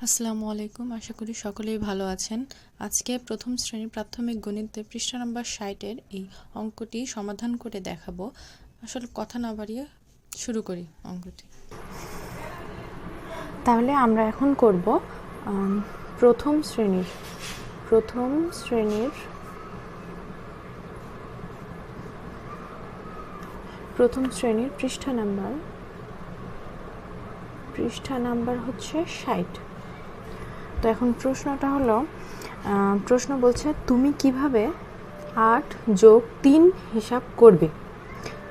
আসসালামু আলাইকুম। আশা করি সকলেই ভালো আছেন। আজকে প্রথম শ্রেণীর প্রাথমিক গণিতে পৃষ্ঠা নাম্বার ৬০-এর এই অঙ্কটি সমাধান করে দেখাবো। আসলে কথা না বাড়িয়ে শুরু করি অঙ্কটি। তাহলে আমরা এখন করব প্রথম শ্রেণীর পৃষ্ঠা নাম্বার হচ্ছে ৬০। তো এখন প্রশ্নটা হলো, প্রশ্ন বলছে তুমি কিভাবে ৮ যোগ ৩ হিসাব করবে।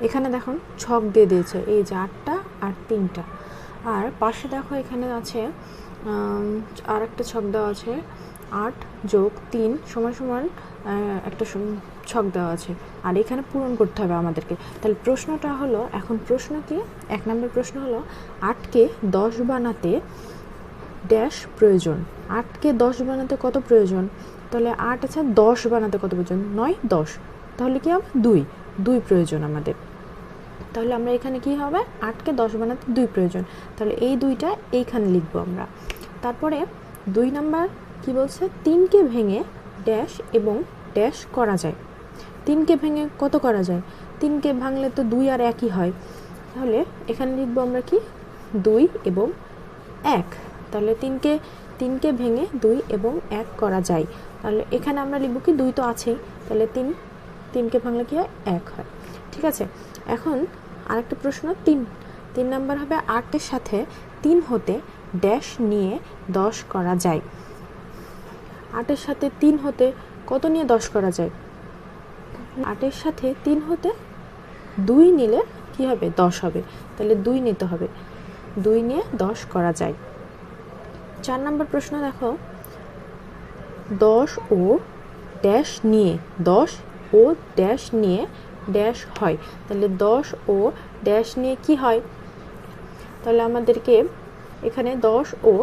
এখানে দেখুন ছক দিয়ে দিয়েছে, এই যে ৮টা আর ৩টা, আর পাশে দেখো এখানে আছে আর একটা ছক দেওয়া আছে ৮ যোগ ৩ সমান সমান একটা ছক দেওয়া আছে, আর এখানে পূরণ করতে হবে আমাদেরকে। তাহলে প্রশ্নটা হলো, এখন প্রশ্ন কি, ১ নম্বর প্রশ্ন হলো ৮কে ১০ বানাতে ড্যাশ প্রয়োজন। ৮কে ১০ বানাতে কত প্রয়োজন? তাহলে ৮ আছে ১০ বানাতে কত প্রয়োজন? ৯ ১০, তাহলে কি হবে? ২ প্রয়োজন আমাদের। তাহলে আমরা এখানে কি হবে, ৮কে ১০ বানাতে ২ প্রয়োজন, তাহলে এই ২টা এইখানে লিখবো আমরা। তারপরে ২ নাম্বার কি বলছে, ৩কে ভেঙে ড্যাশ এবং ড্যাশ করা যায়। ৩কে ভেঙে কত করা যায়? 3কে ভাঙলে তো ২ আর ১ই হয়, তাহলে এখানে লিখবো আমরা কি ২ এবং ১। তাহলে 3কে ভেঙে ২ এবং ১ করা যায়, তাহলে এখানে আমরা লিখবো কি ২ তো আছেই, তাহলে 3কে ভাঙলে কি হয়? ১ হয়। ঠিক আছে, এখন আরেকটা প্রশ্ন ৩ নাম্বার হবে ৮-এর সাথে ৩ হতে ড্যাশ নিয়ে ১০ করা যায়। ৮-এর সাথে ৩ হতে কত নিয়ে ১০ করা যায়? ৮-এর সাথে ৩ হতে ২ নিলে কি হবে? ১০ হবে, তাহলে ২ নিতে হবে, ২ নিয়ে ১০ করা যায়। ৪ নম্বর প্রশ্ন দেখো, ১০ ও ড্যাশ নিয়ে ড্যাশ হয়, তাহলে ১০ ও ড্যাশ নিয়ে কি হয়? তাহলে আমাদেরকে এখানে ১০ ও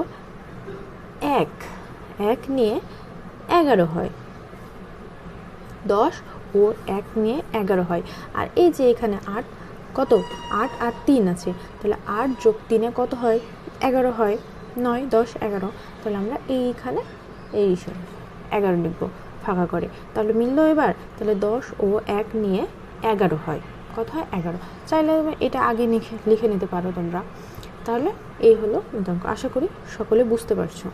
১ নিয়ে ১১ হয়, ১০ ও ১ নিয়ে ১১ হয়। আর এই যে এখানে ৮, কত? ৮ আর ৩ আছে, তাহলে ৮ যোগ ৩-এ কত হয়? ১১ হয়। ৯ ১০ ১১, তাহলে আমরা এইখানে এই ১১ লিখবো ফাঁকা করে, তাহলে মিললো এবার। তাহলে ১০ ও ১ নিয়ে ১১ হয়, কত হয়? ১১। চাইলে এটা আগে লিখে নিতে পারো তোমরা। তাহলে এই হলো অঙ্ক। আশা করি সকলে বুঝতে পারছো।